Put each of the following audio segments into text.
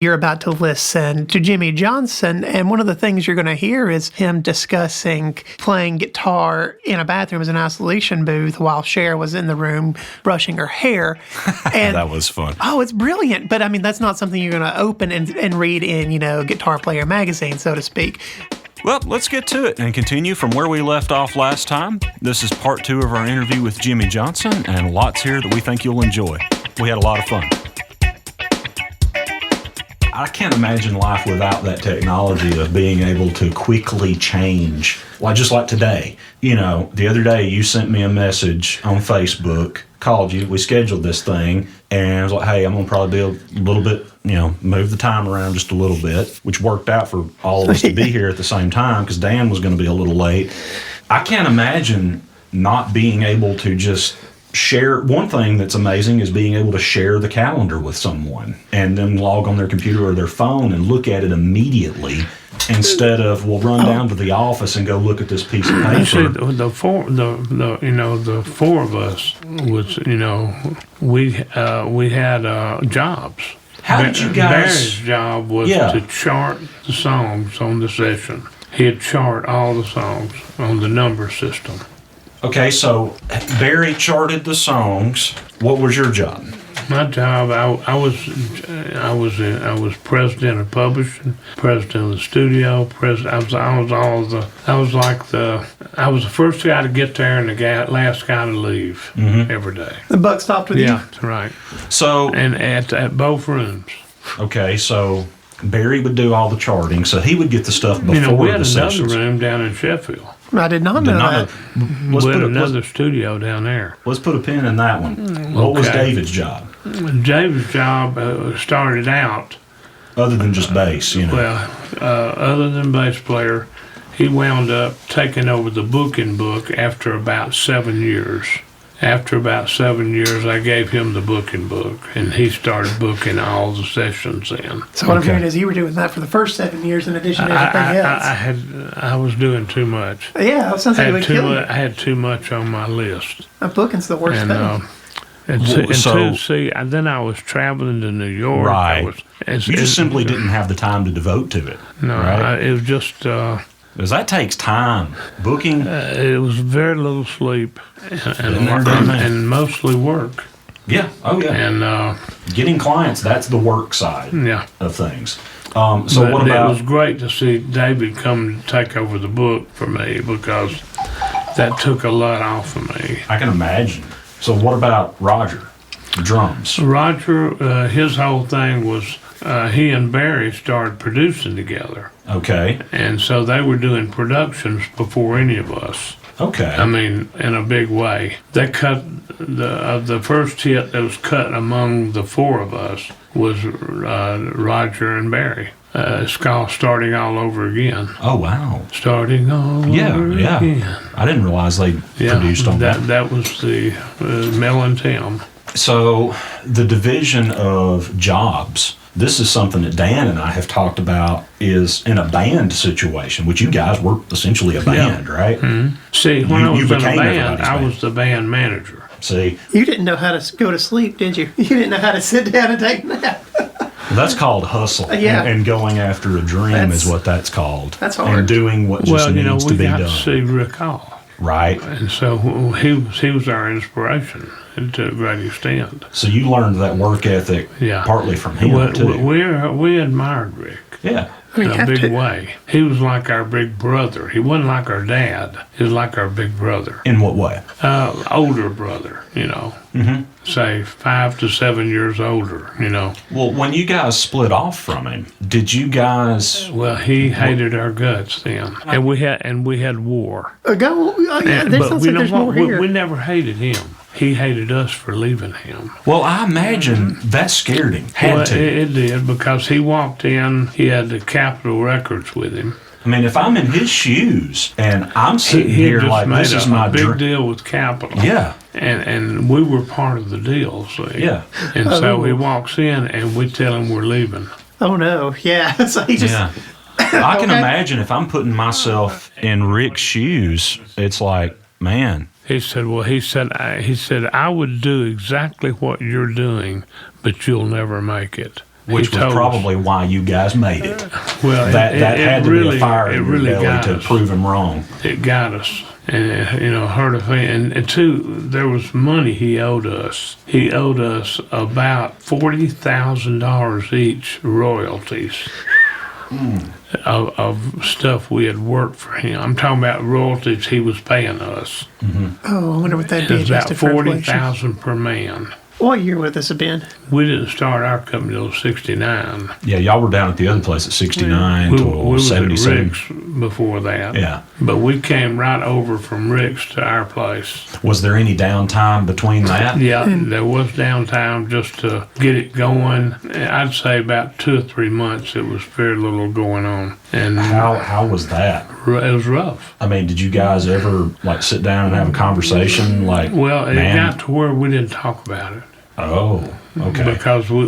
You're about to listen to Jimmy Johnson, and one of the things you're going to hear is him discussing playing guitar in a bathroom as an isolation booth while Cher was in the room brushing her hair. And that was fun. Oh, it's brilliant. But I mean, that's not something you're going to open and read in, Guitar Player magazine, so to speak. Well, let's get to it and continue from where we left off last time. This is part 2 of our interview with Jimmy Johnson, and lots here that we think you'll enjoy. We had a lot of fun. I can't imagine life without that technology of being able to quickly change. Well, just like today. The other day you sent me a message on Facebook, called you, we scheduled this thing, and I was like, hey, I'm going to probably be a little bit, move the time around just a little bit, which worked out for all of us to be here at the same time because Dan was going to be a little late. I can't imagine not being able to just share. One thing that's amazing is being able to share the calendar with someone and then log on their computer or their phone and look at it immediately instead of run down to the office and go look at this piece of paper. See, the four of us was we had jobs. How did you guys? Barry's job was to chart the songs on the session. He'd chart all the songs on the number system. Okay, so Barry charted the songs. What was your job? My job, I was president of publishing, president of the studio, I was the first guy to get there and the last guy to leave every day. The buck stopped with you? Yeah, that's right. So and at both rooms. Okay, so Barry would do all the charting, so he would get the stuff before we had the sessions. another room down in Sheffield. I did not know that. We had another studio down there. Let's put a pin in that one. What was David's job? David's job started out. Other than just bass, Well, other than bass player, he wound up taking over the booking book after about 7 years. After about 7 years, I gave him the booking book, and he started booking all the sessions in. So what I'm hearing is you were doing that for the first 7 years in addition to everything else. I was doing too much. Yeah, it sounds like it would kill you. I had too much on my list. Booking's the worst thing. Then I was traveling to New York. Right. You just simply didn't have the time to devote to it. No, right? It was just... Because that takes time. Booking... it was very little sleep and mostly work. Yeah. Oh, yeah. And getting clients, that's the work side of things. What about... It was great to see David come take over the book for me because that took a lot off of me. I can imagine. So what about Roger? Drums. Roger, his whole thing was he and Barry started producing together. Okay. And so they were doing productions before any of us. Okay. I mean, in a big way. They cut the first hit that was cut among the four of us was Roger and Barry. It's called Starting All Over Again. Oh, wow. Starting All Over Again. I didn't realize they produced on that. That was the Mel and Tim. So the division of jobs, this is something that Dan and I have talked about, is in a band situation, which you guys were essentially a band, right? Mm-hmm. See, when I was in a band, I was the band manager. See? You didn't know how to go to sleep, did you? You didn't know how to sit down and take a nap. That's called hustle. And going after a dream is what that's called. That's hard. And doing what just needs to be done. We got to see Rick Hall. Right. And so he was our inspiration to a great extent. So you learned that work ethic partly from him, too. We admired Rick. Yeah. In a big way. He was like our big brother. He wasn't like our dad. He was like our big brother. In what way? Older brother, say 5 to 7 years older, Well, when you guys split off from him, did you guys... Well, he hated our guts then. And we had war. There's more here. We never hated him. He hated us for leaving him. Well, I imagine that scared him. It did, because he walked in, he had the Capitol Records with him. I mean, if I'm in his shoes and I'm sitting here like, this is my big deal with Capitol. Yeah. And we were part of the deal, see? Yeah. And so he walks in and we tell him we're leaving. Oh, no. Yeah. So he just... Yeah. I can imagine if I'm putting myself in Rick's shoes, it's like, man... He said, I would do exactly what you're doing, but you'll never make it. Which was probably why you guys made it. Well, that had to really, be a fire in your belly to us. prove him wrong. It got us. And, hurt a thing. And two, there was money he owed us. He owed us about $40,000 each royalties of stuff we had worked for him. I'm talking about royalties he was paying us. Oh, I wonder what that'd be. It's about adjusted for inflation. $40,000 per man. What year would this have been? We didn't start our company until '69. Yeah, y'all were down at the other place at 69 We to was at 77. Rick's before that. Yeah. But we came right over from Rick's to our place. Was there any downtime between that? Yeah, there was downtime just to get it going. I'd say about 2 or 3 months. It was very little going on, and How was that? it was rough. I mean, did you guys ever like sit down and have a conversation? Like, Well, it man, got to where we didn't talk about it oh, okay, because we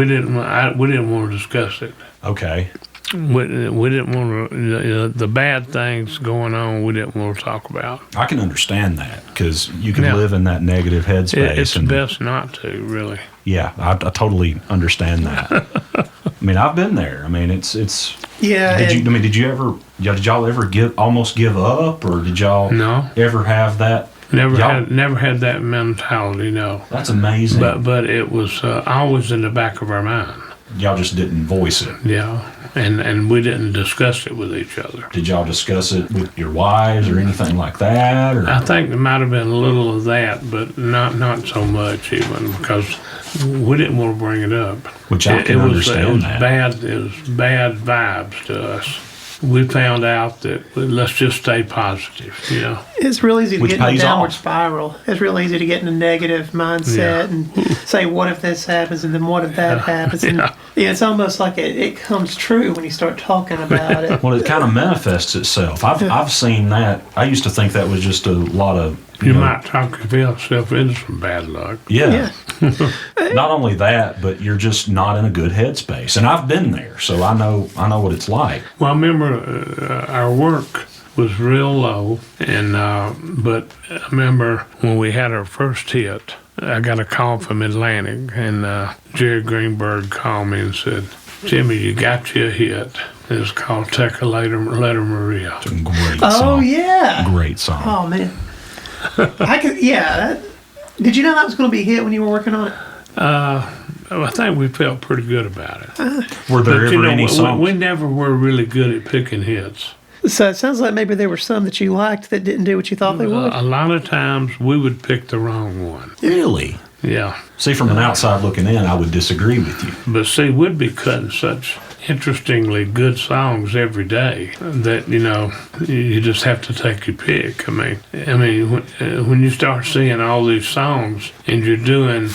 didn't want to discuss it. okay. We didn't want to the bad things going on. We didn't want to talk about. I can understand that because you can Yeah. live in that negative headspace. It's and best not to, really. yeah, I totally understand that. I mean, I've been there. I mean, it's. Yeah. Did y'all ever almost give up, or did y'all No. ever have that? Never Y'all- had that mentality. No. That's amazing. But it was always in the back of our mind. Y'all just didn't voice it. Yeah, and we didn't discuss it with each other. Did y'all discuss it with your wives or anything like that? Or I think there might have been a little of that, but not so much even because we didn't want to bring it up. Which I can understand that. It was bad vibes to us. We found out that let's just stay positive, It's real easy to Which get in a pays downward off. spiral. It's real easy to get in a negative mindset and say, what if this happens and then what if that happens? And it's almost like it comes true when you start talking about it. Well, it kind of manifests itself. I've seen that. I used to think that was just a lot of You know, might talk yourself into some bad luck. Yeah. Not only that, but you're just not in a good headspace. And I've been there, so I know what it's like. Well, I remember our work was real low, and but I remember when we had our first hit, I got a call from Atlantic, and Jerry Greenberg called me and said, "Jimmy, you got you a hit. It's called Take a Letter Maria." Great Oh, song. yeah. Great song. Oh, man. Did you know that was going to be a hit when you were working on it? I think we felt pretty good about it. Were there ever any songs? We never were really good at picking hits. So it sounds like maybe there were some that you liked that didn't do what you thought they would. A lot of times we would pick the wrong one. Really? Yeah. See, from an outside looking in, I would disagree with you. But see, we'd be cutting such interestingly good songs every day that, you just have to take your pick. I mean, when you start seeing all these songs and you're doing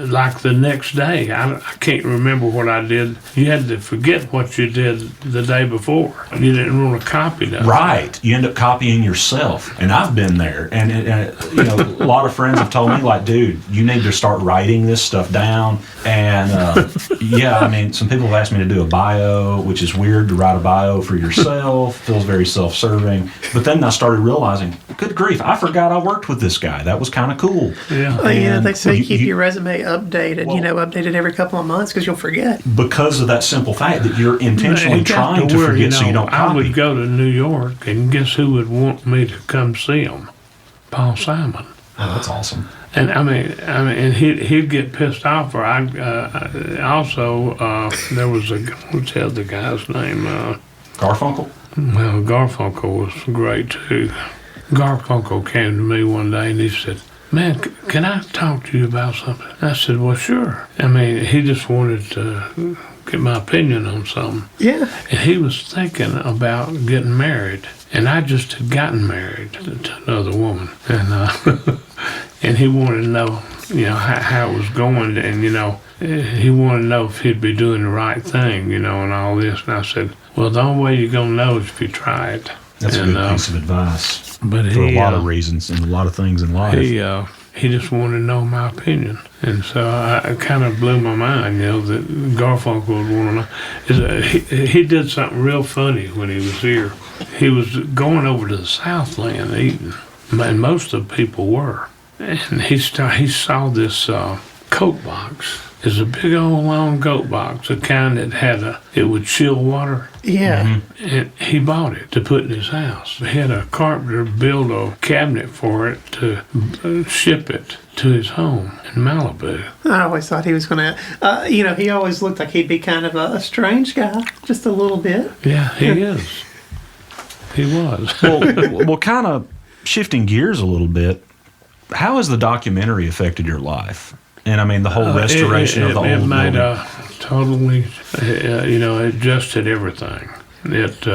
like the next day, I can't remember what I did. You had to forget what you did the day before. You didn't want to copy that. Right. You end up copying yourself. And I've been there. And a lot of friends have told me, like, dude, you need to start writing this stuff down. And some people have asked me to do a bio, which is weird to write a bio for yourself. Feels very self-serving. But then I started realizing, good grief, I forgot I worked with this guy. That was kind of cool. Yeah. They say keep your resume updated, updated every couple of months because you'll forget. Because of that simple fact that you're intentionally trying to forget so you don't copy. I would go to New York, and guess who would want me to come see him? Paul Simon. Oh, that's awesome. And and he'd get pissed off. Or there was what's the other guy's name? Garfunkel? Well, Garfunkel was great too. Garfunkel came to me one day and he said, "Man, can I talk to you about something?" I said, "Well, sure." He just wanted to get my opinion on something. Yeah. And he was thinking about getting married. And I just had gotten married to another woman. And and he wanted to know, how it was going. And, he wanted to know if he'd be doing the right thing, and all this. And I said, well, the only way you're going to know is if you try it. That's a good piece of advice. But for a lot of reasons and a lot of things in life. He just wanted to know my opinion. And so I kind of blew my mind, that Garfunkel would want to know. He did something real funny when he was here. He was going over to the Southland eating, and most of the people were. And he saw this Coke box is a big old long goat box, the kind that it would chill water. Yeah. And he bought it to put in his house. He had a carpenter build a cabinet for it to ship it to his home in Malibu. I always thought he was going to, he always looked like he'd be kind of a strange guy, just a little bit. Yeah, he is. He was. Well, kind of shifting gears a little bit, how has the documentary affected your life? And I mean, the whole restoration of the old It made building. totally, it adjusted everything. It,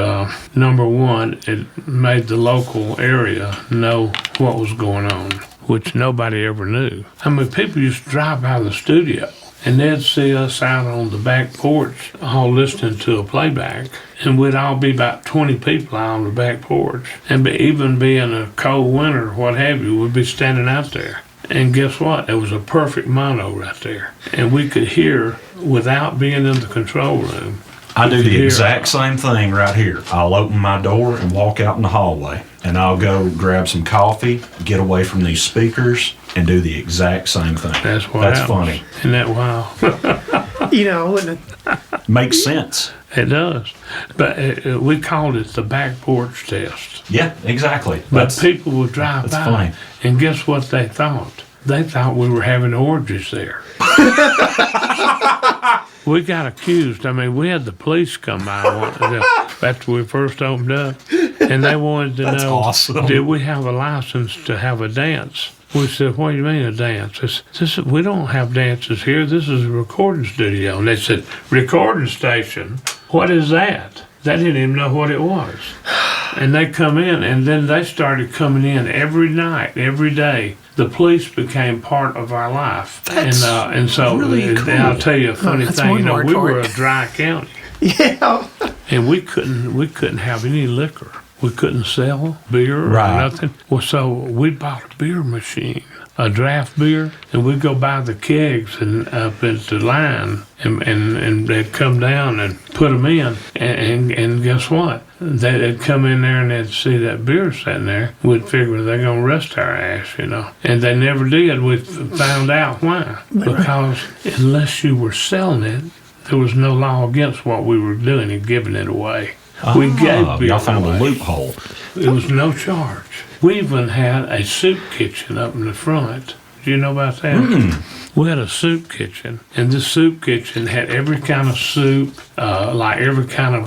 number one, it made the local area know what was going on, which nobody ever knew. I mean, people used to drive by the studio, and they'd see us out on the back porch all listening to a playback, and we'd all be about 20 people out on the back porch. And even being a cold winter, what have you, we'd be standing out there. And guess what? It was a perfect mono right there. And we could hear without being in the control room. I do the exact same thing right here. I'll open my door and walk out in the hallway, and I'll go grab some coffee, get away from these speakers, and do the exact same thing. That's what That's happens. funny. Isn't that wild? Wouldn't it? Makes sense. It does. But we called it the back porch test. Yeah, exactly. But people would drive by, funny. and guess what they thought? They thought we were having orgies there. We got accused. I mean, we had the police come by after we first opened up, and they wanted to know, awesome. Did we have a license to have a dance? We said, what do you mean a dance? We don't have dances here. This is a recording studio. And they said, recording station? What is that? They didn't even know what it was. And they come in, and then they started coming in every night, every day. The police became part of our life. And so really cool. I'll tell you a funny that's thing. one word We for were it. a dry county, Yeah. and we couldn't have any liquor. We couldn't sell beer or Right. nothing. Well, so we bought a beer machine, a draft beer, and we'd go buy the kegs and up at the line, and they'd come down and put them in, and guess what? They'd come in there and they'd see that beer sitting there. We'd figure they're gonna arrest our ass, and they never did. We found out why. Because unless you were selling it, there was no law against what we were doing and giving it away. We gave beer Y'all found away. a loophole. It was no charge. We even had a soup kitchen up in the front. Do you know about that? We had a soup kitchen, and this soup kitchen had every kind of soup, like every kind of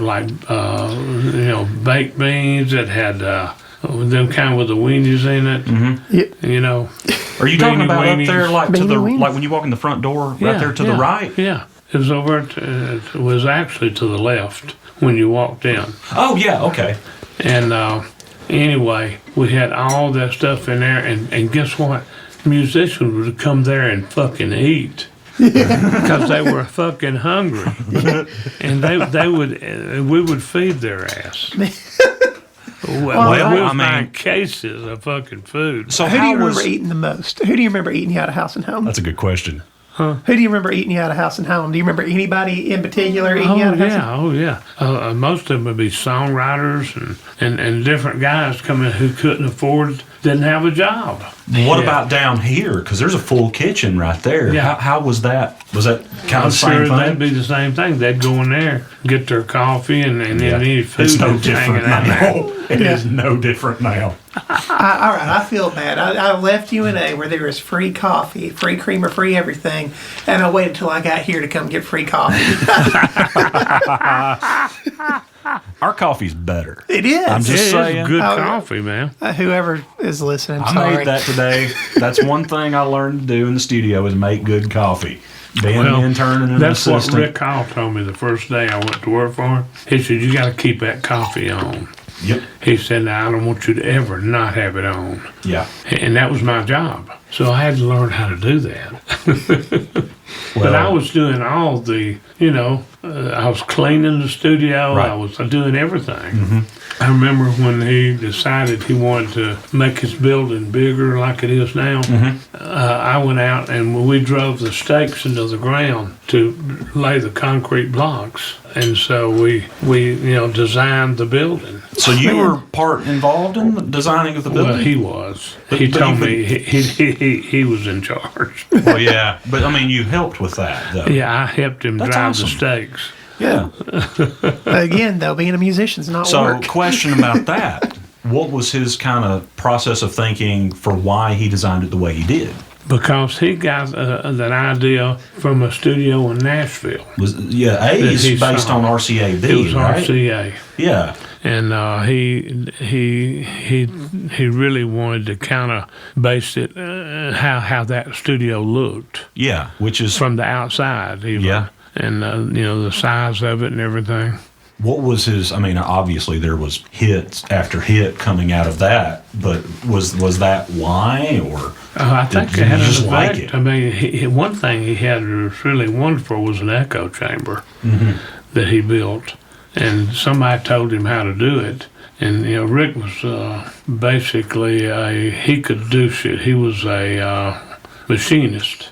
baked beans. It had them kind with the weenies in it. Are you talking about weenies. up there, like to Beanie the weenies. like when you walk in the front door, right there to the right? Yeah, it was it was actually to the left when you walked in. Oh yeah, okay. And anyway, we had all that stuff in there, and guess what? Musicians would come there and fucking eat because they were fucking hungry, and we would feed their ass. Well, we would find cases of fucking food. So Who do how you remember was? eating the most? Who do you remember eating you out of house and home? That's a good question. Who do you remember eating you out of house and home? Do you remember anybody in particular eating you out of house? Oh yeah. Most of them would be songwriters and different guys coming who couldn't afford, didn't have a job. What about down here? Because there's a full kitchen right there. Yeah. How was that? Was that kind I'm of the same sure thing? that'd be the same thing. They'd go in there, get their coffee, and then any food It's no that's hanging different out there. now. It is no different now. All right, I feel bad. I left UNA where there was free coffee, free creamer, free everything, and I waited until I got here to come get free coffee. Our coffee's better. It is. I'm just It is saying. good Oh, coffee, man. Whoever is listening, I sorry. made that today. That's one thing I learned to do in the studio is make good coffee. Being an intern and an That's assistant. what Rick Hall told me the first day I went to work for him. He said, you got to keep that coffee on. Yep. He said, now, I don't want you to ever not have it on. Yeah. And that was my job. So I had to learn how to do that. But I was doing all the, I was cleaning the studio. Right. I was doing everything. Mm-hmm. I remember when he decided he wanted to make his building bigger like it is now. Mm-hmm. I went out and we drove the stakes into the ground to lay the concrete blocks. And so we designed the building. So you were part involved in the designing of the building? Well, he was. But- He but told you me he was in charge. Well, yeah. But, I mean, you helped with that, though. Yeah, I helped him That's drive awesome. the stakes. Yeah. Again, though, being a musician's not So, work. question about that. What was his kind of process of thinking for why he designed it the way he did? Because he got that idea from a studio in Nashville. Was A is he based saw. on RCAB, It was right? RCA. Yeah. And he really wanted to kind of base it how that studio looked Yeah. Which is from the outside, even. Yeah. And the size of it and everything. what was his? I mean, obviously there was hits after hit coming out of that, but was that why or? I think Did it had you an just like effect. it? I mean, one thing he had that was really wonderful was an echo chamber that he built, and somebody told him how to do it. And Rick was basically he could do shit. He was a machinist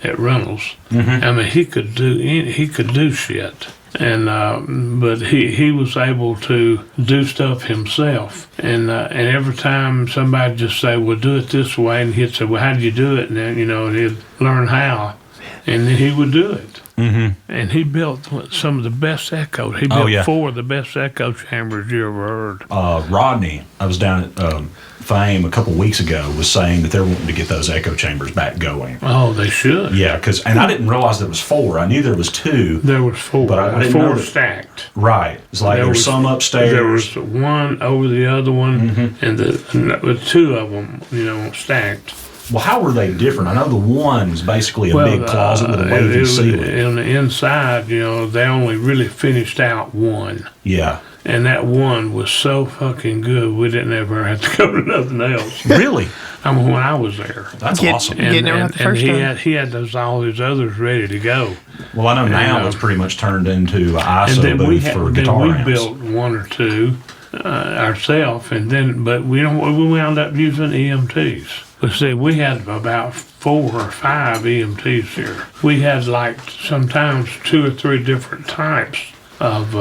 at Reynolds. I mean, he could do shit. And but he was able to do stuff himself, and every time somebody just say, "Well, do it this way," and he'd say, "Well, how do you do it?" And then he'd learn how, and then he would do it. And he built some of the best echoes. He built 4 of the best echo chambers you ever heard. Rodney, I was down at Fame a couple weeks ago, was saying that they're wanting to get those echo chambers back going. Oh, they should. Yeah, and I didn't realize there was 4. I knew there was 2. There was 4, But I didn't 4 know that- stacked. Right. It's like there's some upstairs. There was one over the other one, and the 2 of them, stacked. Well, how were they different? I know the one was basically a big closet with a wavy ceiling. On the inside, they only really finished out one. Yeah. And that one was so fucking good, we didn't ever have to go to nothing else. Really? I mean, when I was there. That's awesome. Getting there right the first time. He had all those others ready to go. Well, I know now it's pretty much turned into an And ISO then booth for guitar we amps. built 1 or 2 ourselves, but we wound up using EMTs. But see, we had about 4 or 5 EMTs here. We had sometimes 2 or 3 different types of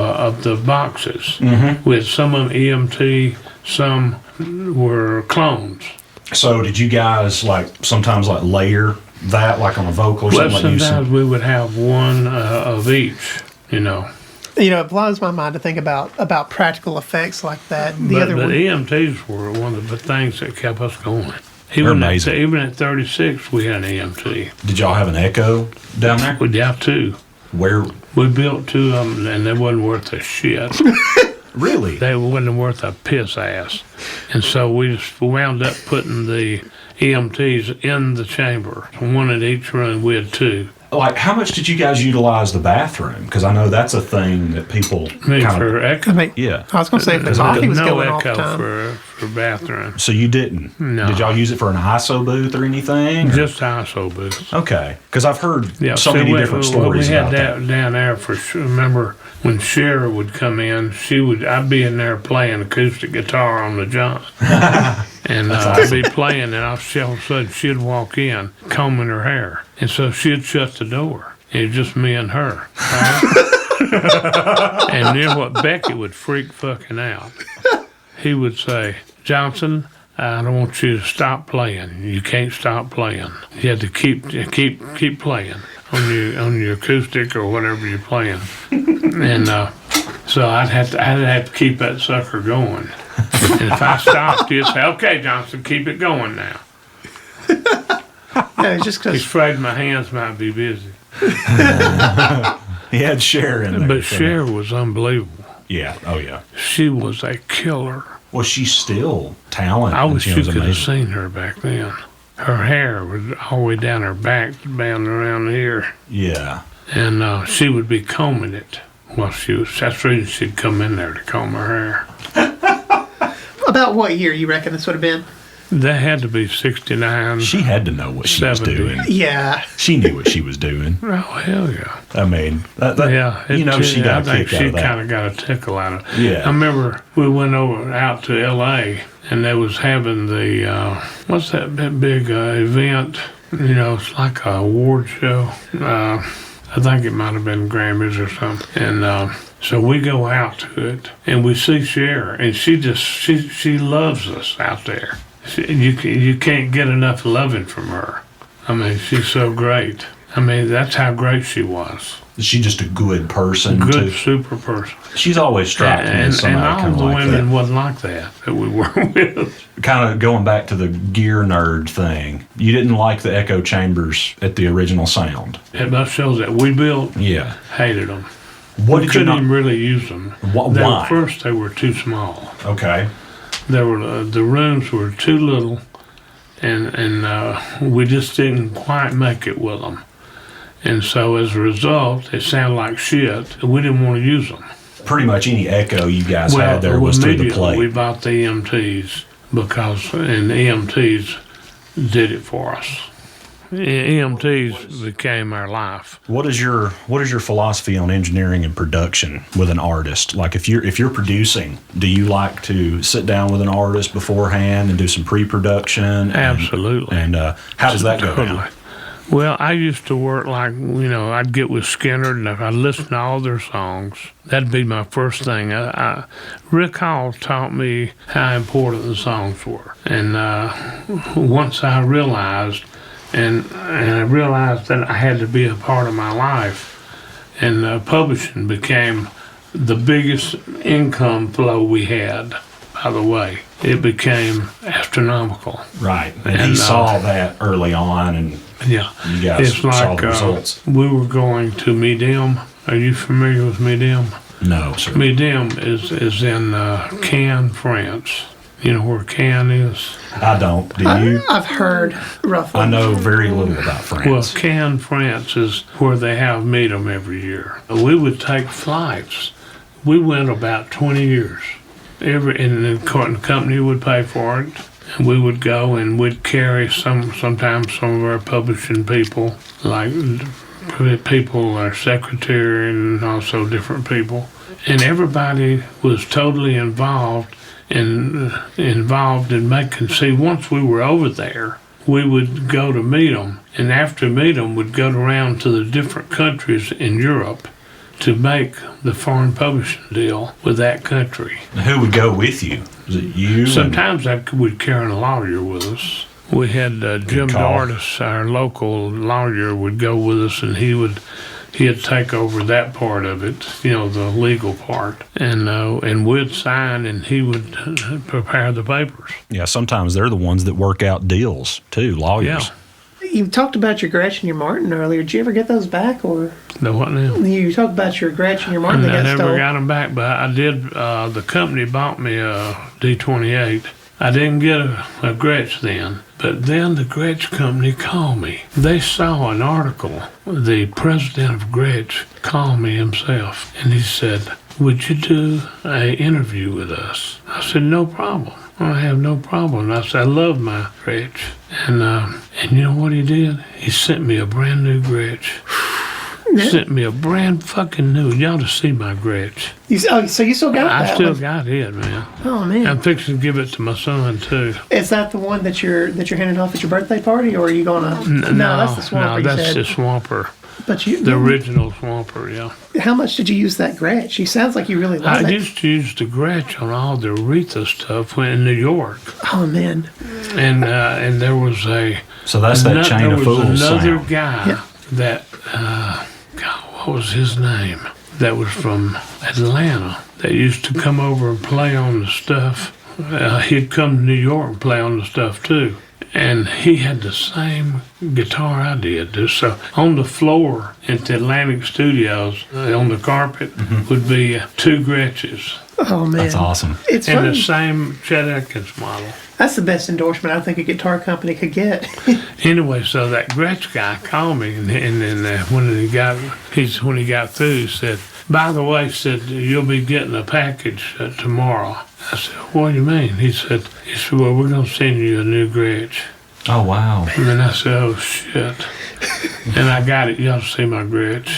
the boxes. With some of them EMT, some were clones. So did you guys sometimes layer that on a vocal or Well, something? sometimes we would have 1 of each, It blows my mind to think about practical effects like that. But EMTs were one of the things that kept us going. They're amazing. Even at 36, we had an EMT. Did y'all have an echo down there? We'd have 2. Where? We built 2 of them, and they wasn't worth a shit. Really? They wasn't worth a piss ass. And so we just wound up putting the EMTs in the chamber. 1 in each room. We had 2. How much did you guys utilize the bathroom? Because I know that's a thing that people For echo? Yeah. I was going to say, if the coffee was no going all the echo time. for bathroom. So you didn't? No. Did y'all use it for an ISO booth or anything? or- Just ISO booths. Okay. Because I've heard so see, many different stories we had about that. down there for sure. Remember when Cher would come in, I'd be in there playing acoustic guitar on the John. And I'd be playing, and all of a sudden she'd walk in, combing her hair. And so she'd shut the door. It was just me and her. Right? And then what Becky would freak fucking out. He would say, "Johnson, I don't want you to stop playing. You can't stop playing. You have to keep playing on your acoustic or whatever you're playing." And so I'd have to keep that sucker going. And if I stopped, he'd say, "Okay, Johnson, keep it going now." No, it's just He's because afraid my hands might be busy. He had Cher in there. But Cher was unbelievable. Yeah. Oh, yeah. She was a killer. Well, she's still talented. I wish you was could have amazing. seen her back then. Her hair was all the way down her back, bound around here. Yeah. And she would be combing it while that's the reason she'd come in there to comb her hair. about what year you reckon this would have been? That had to be 69. She had to know what she was 70. doing. Yeah. She knew what she was doing. Oh, hell yeah. I mean, Yeah. she got a I think kick out she of that. kind of got a tickle out of it. Yeah. I remember we went out to L.A. and they was having the, what's that big event? It's like a award show. I think it might have been Grammys or something. And so we go out to it, and we see Cher, and she loves us out there. You can't get enough loving from her. I mean, she's so great. I mean, that's how great she was. Is she just a good person? Good, super person. She's always struck me as somebody and all kind of the like women that. wasn't like that we were with. Kind of going back to the gear nerd thing, you didn't like the echo chambers at the original sound. It about shows that we built. Yeah. Hated them. What We did you couldn't not? even really use them. Why? First, they were too small. Okay. There were the rooms were too little, and we just didn't quite make it with them. And so as a result, it sounded like shit. We didn't want to use them. Pretty much any echo you guys had there was through the immediately plate. we bought the EMTs and the EMTs did it for us. EMTs became our life. What is your philosophy on engineering and production with an artist? Like if you're producing, do you like to sit down with an artist beforehand and do some pre-production? Absolutely. And how does that go down? Well, I used to work like, I'd get with Skynyrd, and if I listened to all their songs, that'd be my first thing. Rick Hall taught me how important the songs were. And once I realized, and I realized that I had to be a part of my life, and publishing became the biggest income flow we had, by the way. It became astronomical. Right. And he saw that early on, and yeah, you guys it's saw like the results. we were going to Medium. Are you familiar with Medium? No, sir. Medium is in Cannes, France. You know where Cannes is? I don't. Do you? I've heard roughly. I know very little about France. Well, Cannes, France is where they have Medium every year. We would take flights. We went about 20 years. And the company would pay for it. And we would go and we'd carry sometimes some of our publishing people, like people, our secretary, and also different people. And everybody was totally involved in making. See, once we were over there, we would go to meet them, and after meet them, we'd go around to the different countries in Europe to make the foreign publishing deal with that country. Who would go with you? Was it you? Sometimes we'd carry a lawyer with us. We had Jim call. Dardis, our local lawyer, would go with us, and he'd take over that part of it, the legal part, and we'd sign, and he would prepare the papers. Yeah, sometimes they're the ones that work out deals too, lawyers. Yeah. You talked about your Gretsch and your Martin earlier. Did you ever get those back, or The what now? you talked about your Gretsch and your Martin I that got never stolen? got them back, but I did. The company bought me a D28. I didn't get a Gretsch then, but then the Gretsch company called me. They saw an article. The president of Gretsch called me himself, and he said, "Would you do an interview with us?" I said, "No problem. I have no problem." I said, "I love my Gretsch." And you know what he did? He sent me a brand new Gretsch. Sent me a brand fucking new. You ought to see my Gretsch. So you still got that I still one? got it, man. Oh man! I'm fixing to give it to my son too. Is that the one that you're handing off at your birthday party, or are you gonna? No, that's the Swamper. No, you that's said. the Swamper. But The original Swamper, yeah. How much did you use that Gretsch? He sounds like you really love I it. used to use the Gretsch on all the Aretha stuff when in New York, Oh man! and there was So that's that chain of fools another sound. guy Yeah. that God, what was his name? That was from Atlanta. That used to come over and play on the stuff. He'd come to New York and play on the stuff too. And he had the same guitar I did. So on the floor at the Atlantic Studios, on the carpet, would be two Gretches. Oh man! That's awesome. It's And fun. the same Chet Atkins model. That's the best endorsement I think a guitar company could get. Anyway, so that Gretsch guy called me, and then when he got through, he said, "By the way," said, "you'll be getting a package tomorrow." I said, "What do you mean?" He said, "Well, we're gonna send you a new Gretsch." Oh, wow. And then I said, "Oh shit!" And I got it. You ought to see my Gretsch.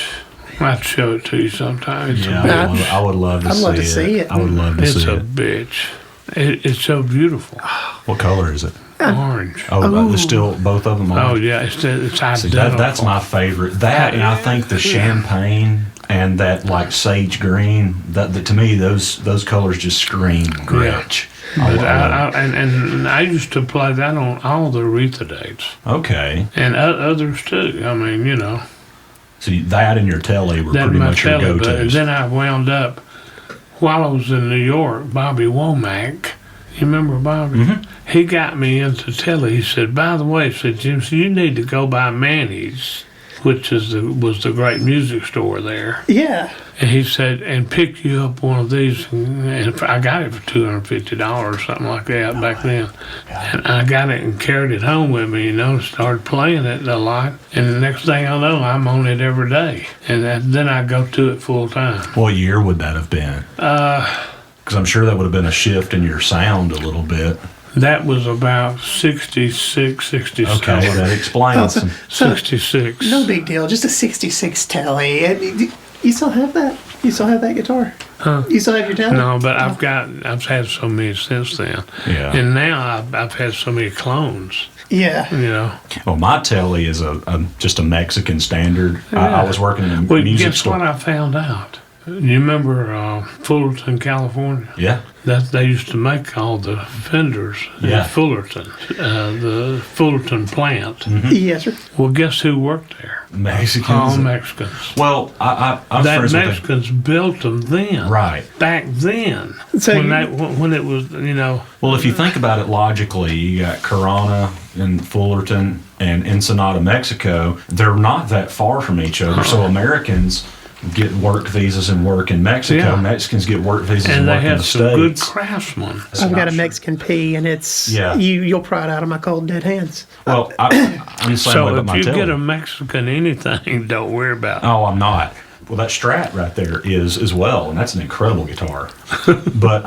I'd show it to you sometime. It's Yeah, a bitch. I would love to I'd see love to it. see it. I would love to It's see a it. bitch. It's so beautiful. What color is it? Orange. Oh, there's still both of them Oh on. yeah, it's identical. See, that's my favorite. That, and I think the champagne and that like sage green. That to me, those colors just scream rich. But I used to play that on all the Aretha dates. Okay. And others too. I mean, you know. So that and your telly were That pretty my much your telly, but go-tos. then I wound up, while I was in New York, Bobby Womack, you remember Bobby? Mm-hmm. He got me into telly. He said, by the way, he said, Jim, so you need to go by Manny's, which was the great music store there. Yeah. And he said, and pick you up one of these. And I got it for $250 or something like that back then. And I got it and carried it home with me, you know, started playing it a lot. And the next thing I know, I'm on it every day. And then I go to it full time. What year would that have been? Because I'm sure that would have been a shift in your sound a little bit. That was about 66, 67. Okay, that explains some. 66. No big deal. Just a 66 telly. You still have that? You still have that guitar? Huh? You still have your telly? No, but I've had so many since then. Yeah. And now I've had so many clones, Yeah. you know. Well, my telly is just a Mexican standard. I was working in a Well, music guess store. what I found out? You remember Fullerton, California? Yeah. That they used to make all the fenders Yeah. in Fullerton, the Fullerton plant. Yes, sir. Well, guess who worked there? Mexicans. All Mexicans. Well, I'm That friends with Mexicans built them then. Right. Back then. So when it was, you know. Well, if you think about it logically, you got Corona and Fullerton and Ensenada, Mexico. They're not that far from each other. So Americans get work visas and work in Mexico. Yeah. Mexicans get work visas and And they work in have the some good States. craftsmen. I've got a Mexican P, and it's you'll pry it out of my cold dead hands. Well, I'm the same way So about if my you telly. get a Mexican anything, don't worry about it. Oh, I'm not. Well, that Strat right there is as well, and that's an incredible guitar. But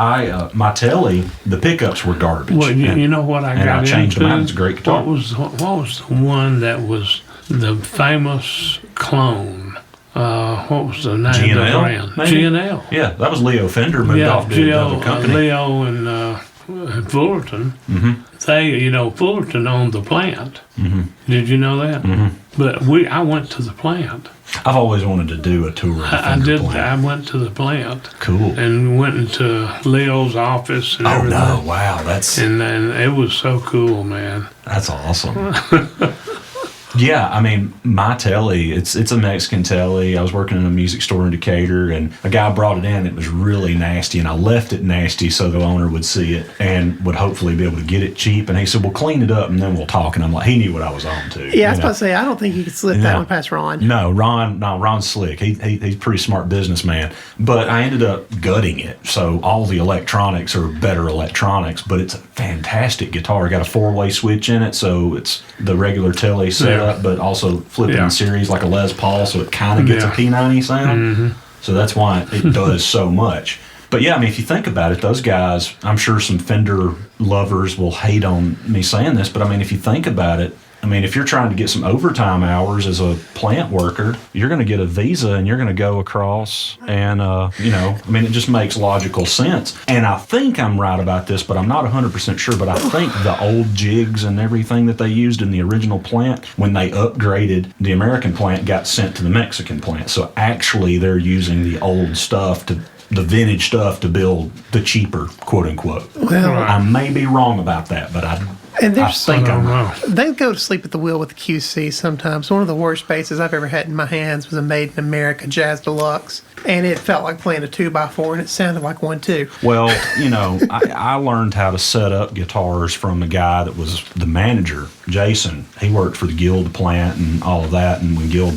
my telly, the pickups were garbage. Well, you know what I and got I changed into? them out. It's a great guitar. What was the one that was the famous clone? What was the name of the G&L, brand? maybe? G&L. Yeah, that was Leo Fender moved off to another company. Leo and Fullerton. Mm-hmm. They, you know, Fullerton owned the plant. Mm-hmm. Did you know that? Mm-hmm. But I went to the plant. I've always wanted to do a tour of the I Fender did. plant. I went to the plant. Cool. And went into Leo's office and Oh everything. no! Wow, that's And it was so cool, man. awesome. Yeah, I mean, my telly, it's a Mexican telly. I was working in a music store in Decatur, and a guy brought it in. It was really nasty, and I left it nasty so the owner would see it and would hopefully be able to get it cheap. And he said, well, clean it up, and then we'll talk. And I'm like, he knew what I was on to. Yeah, I was about to say, I don't think you could slip that one past Ron. No, Ron's slick. He's a pretty smart businessman. But I ended up gutting it. So all the electronics are better electronics, but it's a fantastic guitar. Got a 4-way switch in it, so it's the regular telly setup, but also flipping in series like a Les Paul, so it kind of gets a P90 sound. Mm-hmm. So that's why it does so much. But yeah, I mean, if you think about it, those guys, I'm sure some Fender lovers will hate on me saying this, but I mean, if you think about it, I mean, if you're trying to get some overtime hours as a plant worker, you're going to get a visa and you're going to go across and, you know, I mean, it just makes logical sense. And I think I'm right about this, but I'm not 100% sure. But I think the old jigs and everything that they used in the original plant, when they upgraded, the American plant got sent to the Mexican plant. So actually they're using the old stuff the vintage stuff to build the cheaper, quote unquote. Well, I may be wrong about that, but I there's think I'm right. They go to sleep at the wheel with the QC sometimes. One of the worst basses I've ever had in my hands was a Made in America Jazz Deluxe, and it felt like playing a 2x4, and it sounded like one too. Well, you know, I learned how to set up guitars from a guy that was the manager, Jason. He worked for the Guild plant and all of that, and when Guild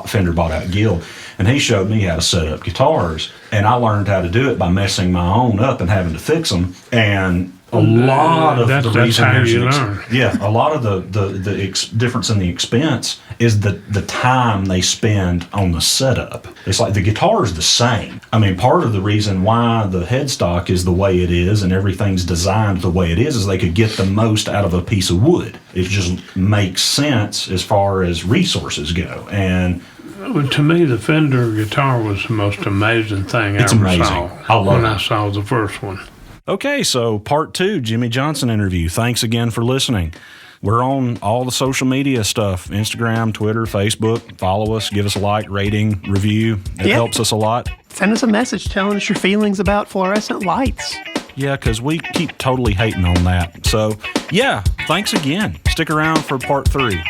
Fender bought out Guild, and he showed me how to set up guitars, and I learned how to do it by messing my own up and having to fix them. And a lot of the reason how there's you learn. a lot of the difference in the expense is the time they spend on the setup. It's like the guitar is the same. I mean, part of the reason why the headstock is the way it is and everything's designed the way it is they could get the most out of a piece of wood. It just makes sense as far as resources go. And Well, to me, the Fender guitar was the most amazing thing I ever amazing. saw. I love when it. I saw the first one. Okay, so part 2, Jimmy Johnson interview. Thanks again for listening. We're on all the social media stuff, Instagram, Twitter, Facebook. Follow us, give us a like, rating, review. It helps us a lot. Send us a message telling us your feelings about fluorescent lights. Yeah, because we keep totally hating on that. So, yeah, thanks again. Stick around for part 3.